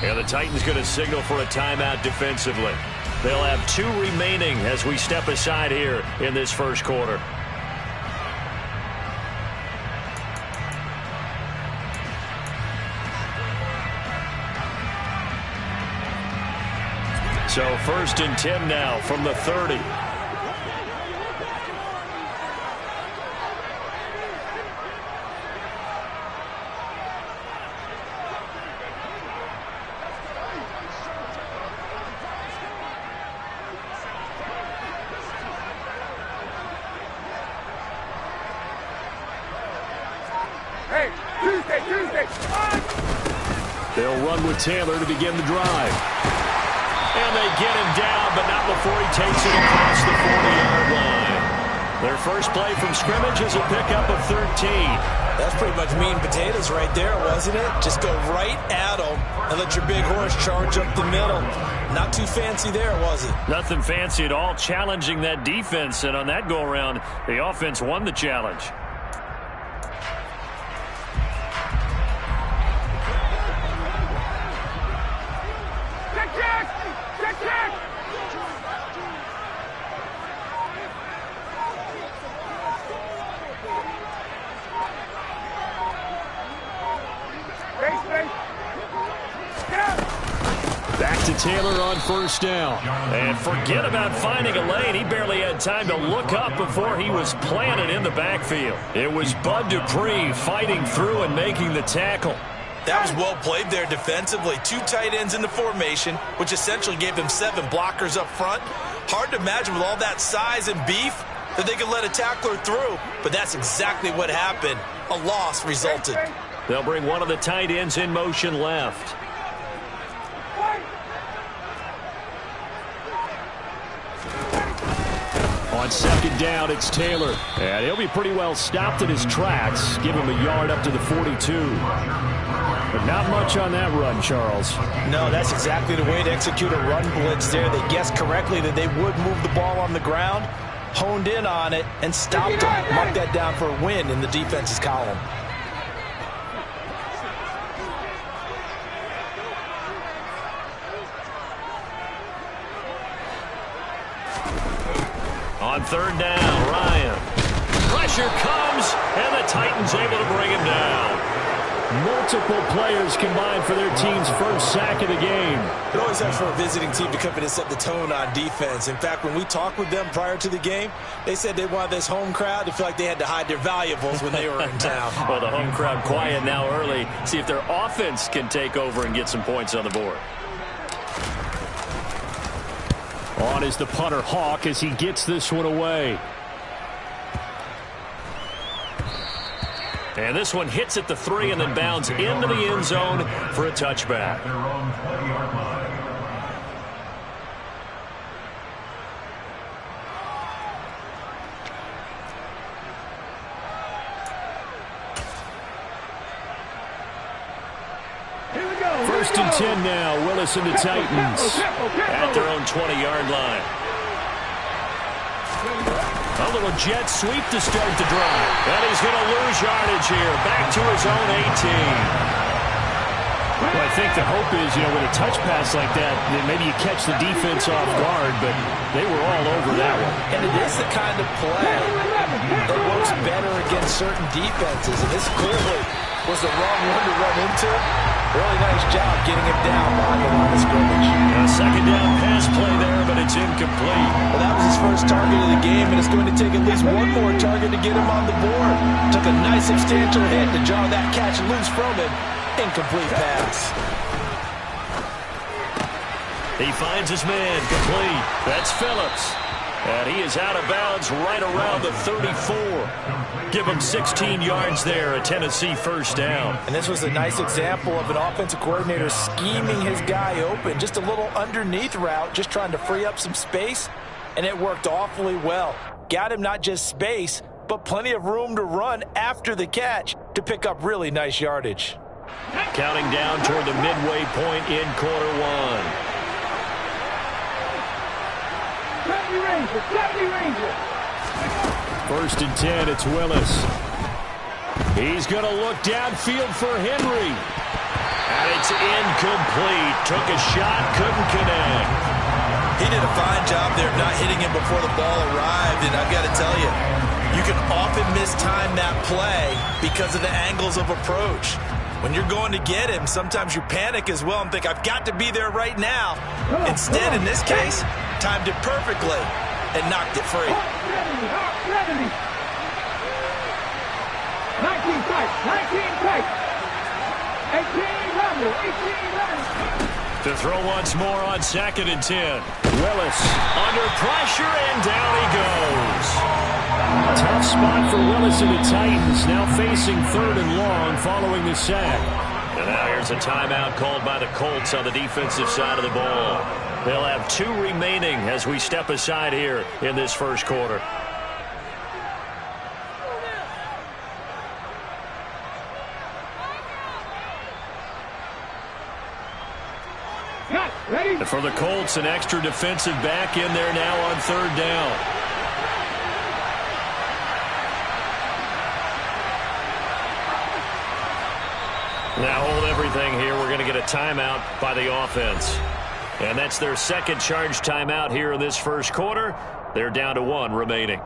And the Titans going to signal for a timeout defensively. They'll have 2 remaining as we step aside here in this first quarter. So 1st and 10 now from the 30. They'll run with Taylor to begin the drive. And they get him down, but not before he takes it across the 40-yard line. Their first play from scrimmage is a pickup of 13. That's pretty much meat and potatoes right there, wasn't it? Just go right at them and let your big horse charge up the middle. Not too fancy there, was it? Nothing fancy at all, challenging that defense. And on that go-around, the offense won the challenge. Back to Taylor on 1st down. And forget about finding a lane. He barely had time to look up before he was planted in the backfield. It was Bud Dupree fighting through and making the tackle. That was well played there defensively. 2 tight ends in the formation, which essentially gave them 7 blockers up front. Hard to imagine with all that size and beef that they could let a tackler through. But that's exactly what happened. A loss resulted. They'll bring one of the tight ends in motion left. On 2nd down, it's Taylor. And he'll be pretty well stopped in his tracks. Give him a yard up to the 42. But not much on that run, Charles. No, that's exactly the way to execute a run blitz there. They guessed correctly that they would move the ball on the ground, honed in on it, and stopped them. Mark that down for a win in the defense's column. On 3rd down, Ryan. Pressure comes, and the Titans able to bring him down. Multiple players combined for their team's first sack of the game. It always helps for a visiting team to come in and set the tone on defense. In fact, when we talked with them prior to the game, they said they wanted this home crowd to feel like they had to hide their valuables when they were in town. Well, the home crowd quiet now early. See if their offense can take over and get some points on the board. On is the punter, Hawk, as he gets this one away. And this one hits at the 3 and then bounds into the end zone for a touchback. First and 10 now, Willis and the Titans at their own 20-yard line. A little jet sweep to start the drive. And he's going to lose yardage here. Back to his own 18. Well, I think the hope is, with a touch pass like that maybe you catch the defense off guard, but they were all over that one. And it is the kind of play that works better against certain defenses. And this clearly was the wrong one to run into. Really nice job getting him down behind the line of scrimmage. A 2nd down pass play there, but it's incomplete. Well, that was his first target of the game, and it's going to take at least one more target to get him on the board. Took a nice substantial hit to jar that catch loose from him. Incomplete pass. He finds his man, complete. That's Phillips. And he is out of bounds right around the 34. Give him 16 yards there, a Tennessee first down. And this was a nice example of an offensive coordinator scheming his guy open. Just a little underneath route, just trying to free up some space, and it worked awfully well. Got him not just space, but plenty of room to run after the catch to pick up really nice yardage. Counting down toward the midway point in quarter one. First and 10, it's Willis. He's going to look downfield for Henry. And it's incomplete. Took a shot, couldn't connect. He did a fine job there not hitting him before the ball arrived, and I've got to tell you, you can often mistime that play because of the angles of approach. When you're going to get him, sometimes you panic as well and think, I've got to be there right now. Instead, in this case, timed it perfectly and knocked it free. 19 tight, 19 tight. 18 level, 18 level. To throw once more on 2nd and 10. Willis under pressure, and down he goes. Tough spot for Willis and the Titans, now facing 3rd and long following the sack. And now here's a timeout called by the Colts on the defensive side of the ball. They'll have 2 remaining as we step aside here in this first quarter. And for the Colts, an extra defensive back in there now on 3rd down. Now hold everything here. We're going to get a timeout by the offense. And that's their 2nd charge timeout here in this first quarter. They're down to 1 remaining.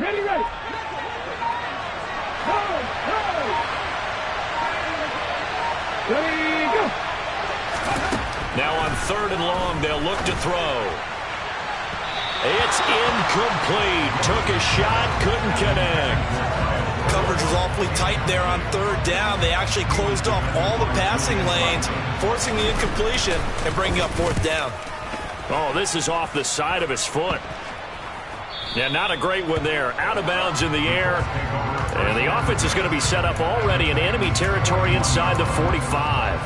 Ready, ready. Go, go. Ready, go. Now on 3rd and long, they'll look to throw. It's incomplete. Took a shot, couldn't connect. Coverage was awfully tight there on 3rd down. They actually closed off all the passing lanes, forcing the incompletion and bringing up 4th down. Oh, this is off the side of his foot. Yeah, not a great one there. Out of bounds in the air. And the offense is going to be set up already in enemy territory inside the 45.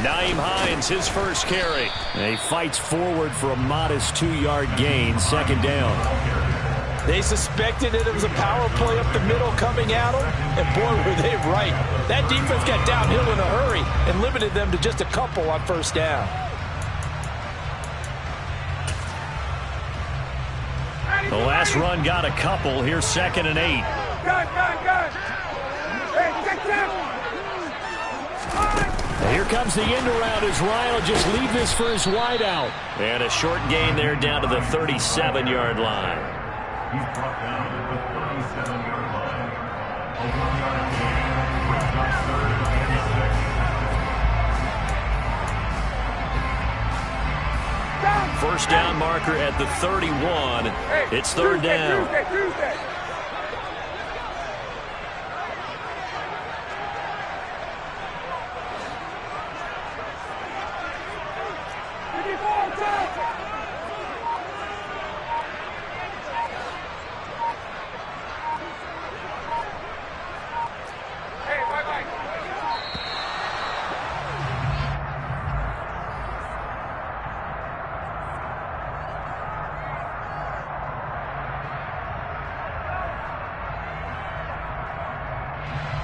Nyheim Hines, his first carry. And he fights forward for a modest 2-yard gain, 2nd down. They suspected it was a power play up the middle coming at them, and boy, were they right. That defense got downhill in a hurry and limited them to just a couple on 1st down. The last run got a couple. Here's 2nd and 8. Good. Hey, check that. Here comes the end around as Ryan will just leave this for his wideout. And a short gain there down to the 37-yard line. He's brought down at the 37-yard line. A 1-yard gain brings up 3rd and 6. First down marker at the 31. It's 3rd down. Tuesday.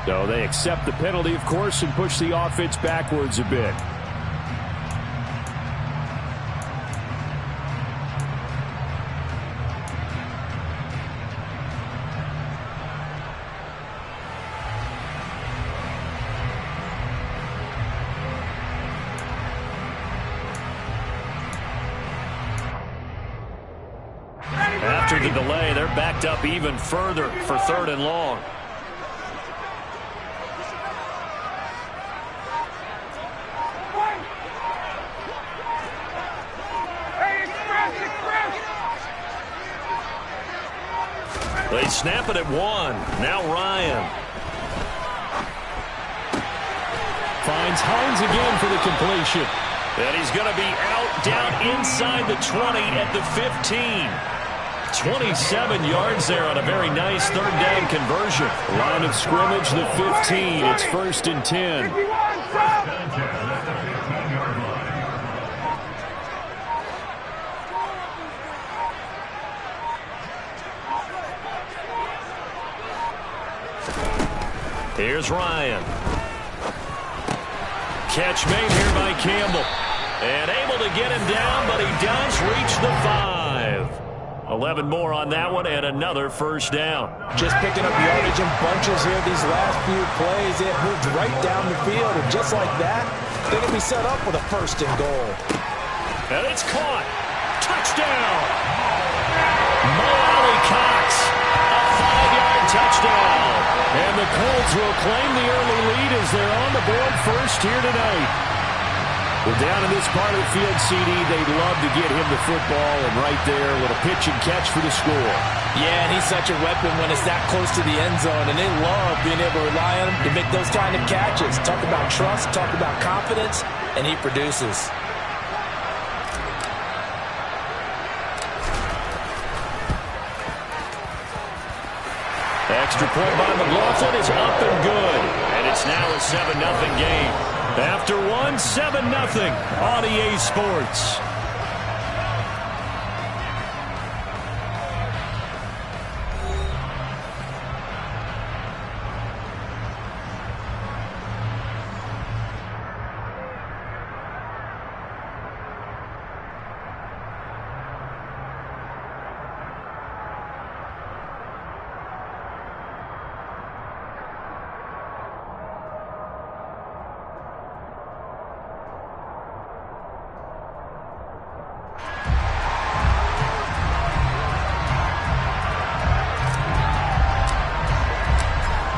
So they accept the penalty, of course, and push the offense backwards a bit. After the delay, they're backed up even further for 3rd and long. They snap it at 1. Now Ryan. Finds Hines again for the completion. And he's going to be out down inside the 20 at the 15. 27 yards there on a very nice third down conversion. Line of scrimmage, the 15. It's 1st and 10. Here's Ryan. Catch made here by Campbell. And able to get him down, but he does reach the 5. 11 more on that one, and another first down. Just picking up yardage in bunches here these last few plays. They have moved right down the field, and just like that, they're going to be set up with a 1st and goal. And it's caught. Touchdown. Mo Cox, a 5-yard touchdown. And the Colts will claim the early lead as they're on the board first here tonight. Well, down in this part of the field, CD, they'd love to get him the football, and right there with a pitch and catch for the score. Yeah, and he's such a weapon when it's that close to the end zone, and they love being able to rely on him to make those kind of catches. Talk about trust, talk about confidence, and he produces. Extra point by McLaughlin is up and good. And it's now a 7-0 game. After one, 7-0 on EA Sports.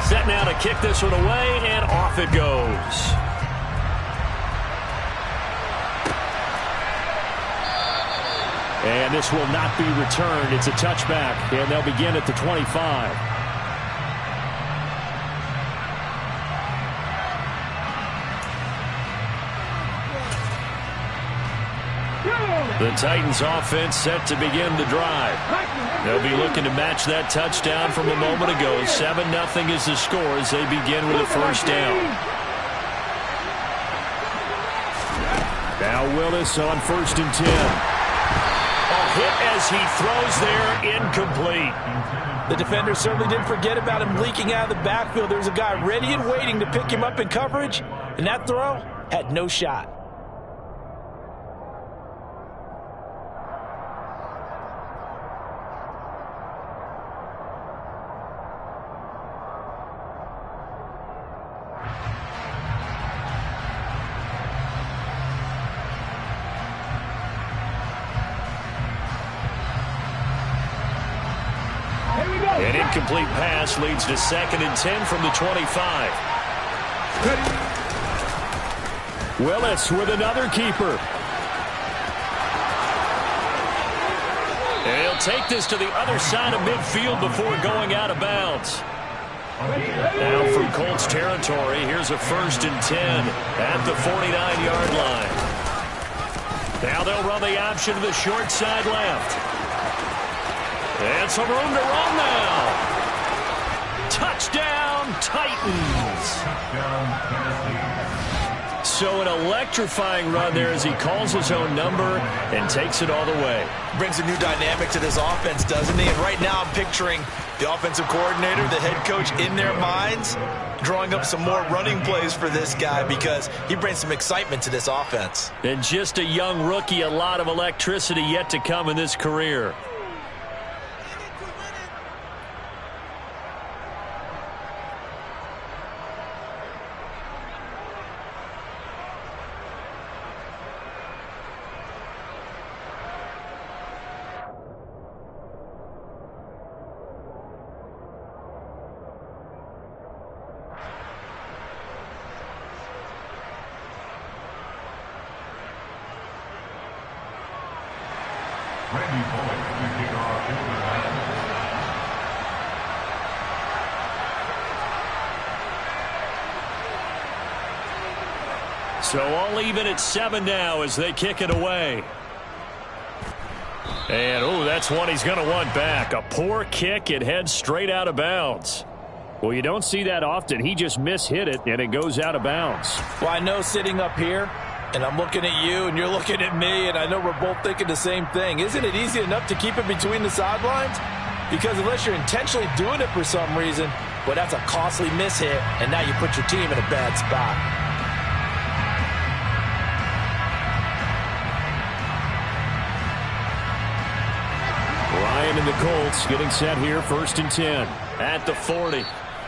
Set now to kick this one away, and off it goes. And this will not be returned. It's a touchback, and they'll begin at the 25. The Titans offense set to begin the drive. They'll be looking to match that touchdown from a moment ago. 7-0 is the score as they begin with a first down. Now Willis on 1st and 10. A hit as he throws there, incomplete. The defender certainly didn't forget about him leaking out of the backfield. There was a guy ready and waiting to pick him up in coverage, and that throw had no shot. An incomplete pass leads to 2nd and 10 from the 25. Willis with another keeper. And he'll take this to the other side of midfield before going out of bounds. Now from Colts territory, here's a 1st and 10 at the 49-yard line. Now they'll run the option to the short side left. And some room to run now. Touchdown, Titans. So an electrifying run there as he calls his own number and takes it all the way. Brings a new dynamic to this offense, doesn't he? And right now I'm picturing the offensive coordinator, the head coach in their minds, drawing up some more running plays for this guy because he brings some excitement to this offense. And just a young rookie, a lot of electricity yet to come in this career. So all even at 7 now as they kick it away. And, oh, that's one he's going to want back. A poor kick. It heads straight out of bounds. Well, you don't see that often. He just mishit it, and it goes out of bounds. Well, I know sitting up here, and I'm looking at you, and you're looking at me, and I know we're both thinking the same thing. Isn't it easy enough to keep it between the sidelines? Because unless you're intentionally doing it for some reason, well, that's a costly mishit, and now you put your team in a bad spot. Ryan and the Colts getting set here, 1st and 10 at the 40.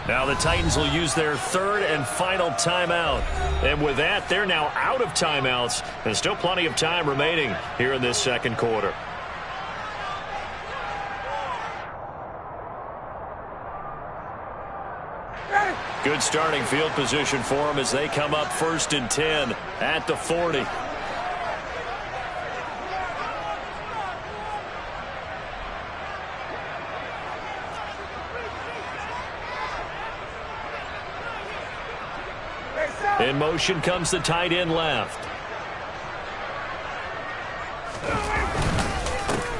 Now the Titans will use their 3rd and final timeout. And with that, they're now out of timeouts. There's still plenty of time remaining here in this 2nd quarter. Good starting field position for them as they come up 1st and 10 at the 40. In motion comes the tight end left.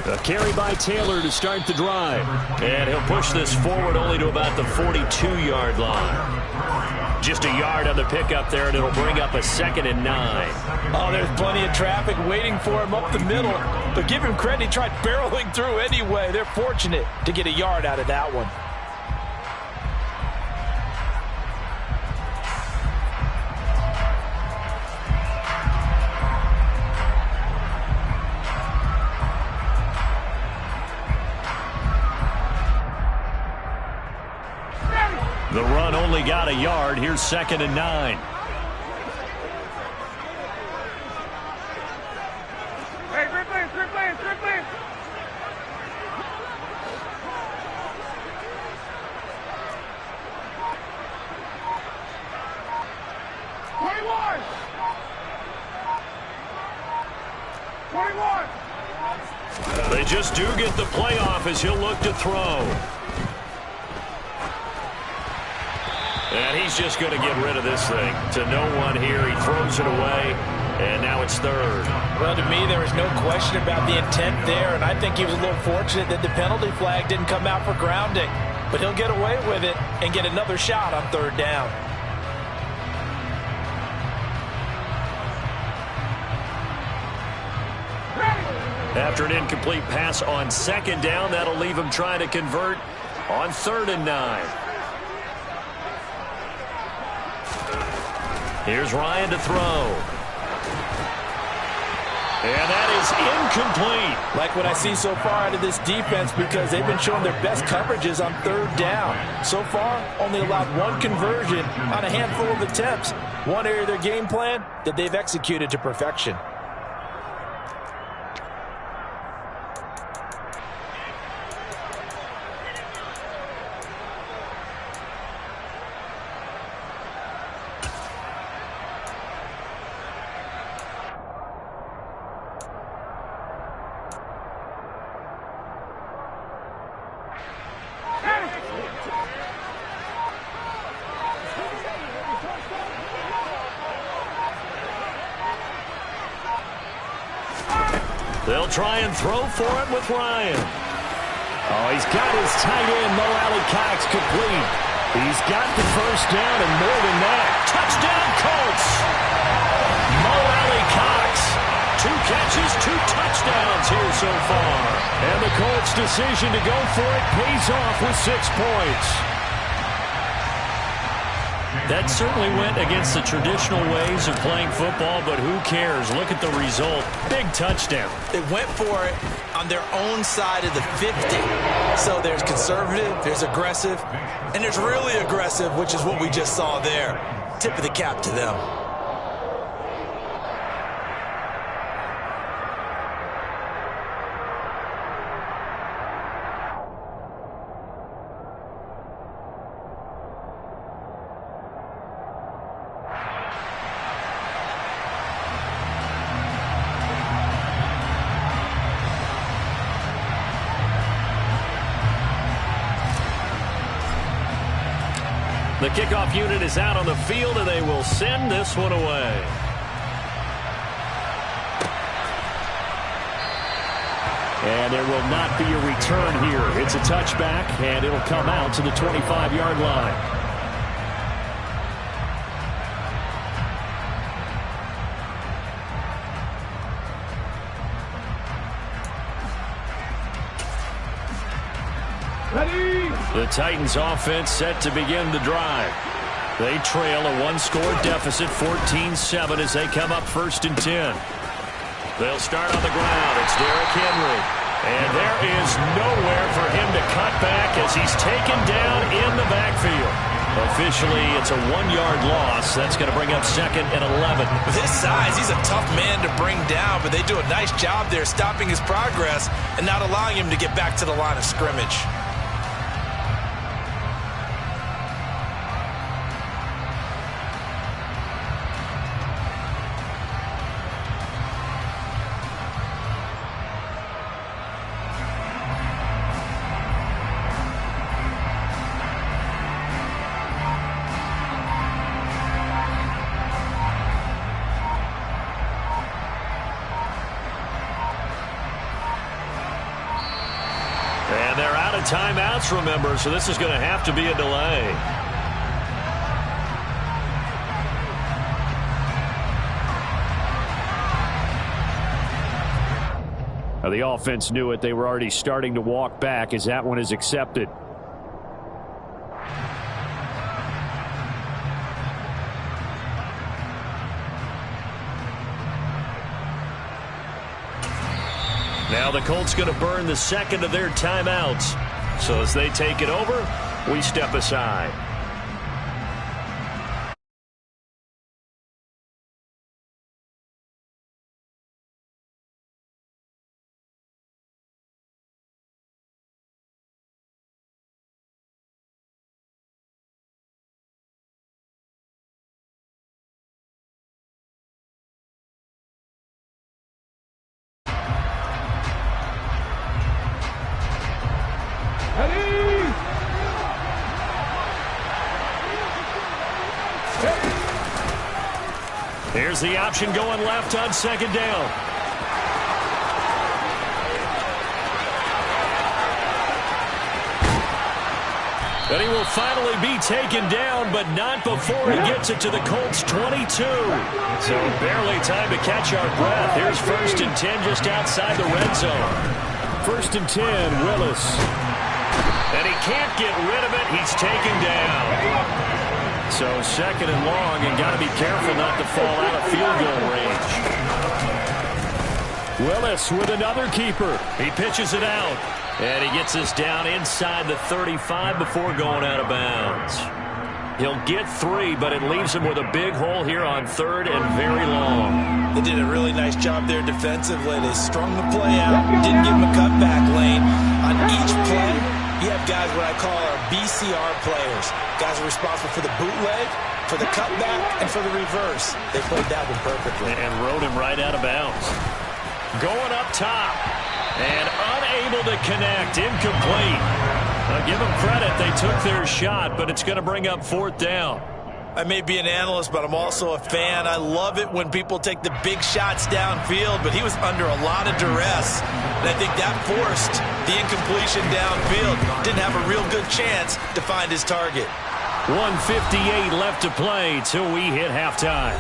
A carry by Taylor to start the drive. And he'll push this forward only to about the 42-yard line. Just a yard on the pickup there, and it'll bring up a 2nd and 9. Oh, there's plenty of traffic waiting for him up the middle. But give him credit, he tried barreling through anyway. They're fortunate to get a yard out of that one. The run only got a yard. Here's 2nd and 9. Hey, great play, great play, great play. They just do get the playoff as he'll look to throw. And he's just going to get rid of this thing. To no one here. He throws it away. And now it's 3rd. Well, to me, there was no question about the intent there. And I think he was a little fortunate that the penalty flag didn't come out for grounding. But he'll get away with it and get another shot on 3rd down. After an incomplete pass on 2nd down, that'll leave him trying to convert on 3rd and 9. Here's Ryan to throw. And that is incomplete. Like what I see so far out of this defense, because they've been showing their best coverages on 3rd down. So far, only allowed 1 conversion on a handful of attempts. One area of their game plan that they've executed to perfection. They'll try and throw for it with Ryan. Oh, he's got his tight end, Mo Alley-Cox, complete. He's got the 1st down and more than that. Touchdown, Colts! Mo Alley-Cox. 2 catches, 2 touchdowns here so far. And the Colts' decision to go for it pays off with 6 points. That certainly went against the traditional ways of playing football, but who cares? Look at the result. Big touchdown. They went for it on their own side of the 50. So there's conservative, there's aggressive, and there's really aggressive, which is what we just saw there. Tip of the cap to them. The kickoff unit is out on the field, and they will send this one away. And there will not be a return here. It's a touchback, and it'll come out to the 25-yard line. The Titans offense set to begin the drive. They trail a one-score deficit, 14-7, as they come up 1st and 10. They'll start on the ground. It's Derrick Henry. And there is nowhere for him to cut back as he's taken down in the backfield. Officially, it's a 1-yard loss. That's going to bring up 2nd and 11. With his size, he's a tough man to bring down, but they do a nice job there stopping his progress and not allowing him to get back to the line of scrimmage. And they're out of timeouts, remember, so this is going to have to be a delay. Now, the offense knew it. They were already starting to walk back as that one is accepted. Now the Colts going to burn the second of their timeouts. So as they take it over, we step aside. Here's the option going left on 2nd down. And he will finally be taken down, but not before he gets it to the Colts 22. So barely time to catch our breath. Here's 1st and 10 just outside the red zone. 1st and 10, Willis. And he can't get rid of it. He's taken down. So 2nd and long, and got to be careful not to fall out of field goal range. Willis with another keeper. He pitches it out. And he gets us down inside the 35 before going out of bounds. He'll get 3, but it leaves him with a big hole here on 3rd and very long. They did a really nice job there defensively. They strung the play out, didn't give him a cutback lane. On each play, you have guys what I call our BCR players. Guys are responsible for the bootleg, for the cutback, and for the reverse. They played that one perfectly. And rode him right out of bounds. Going up top. And unable to connect. Incomplete. Now give them credit. They took their shot, but it's going to bring up 4th down. I may be an analyst, but I'm also a fan. I love it when people take the big shots downfield, but he was under a lot of duress. And I think that forced the incompletion downfield. Didn't have a real good chance to find his target. 1:58 left to play till we hit halftime.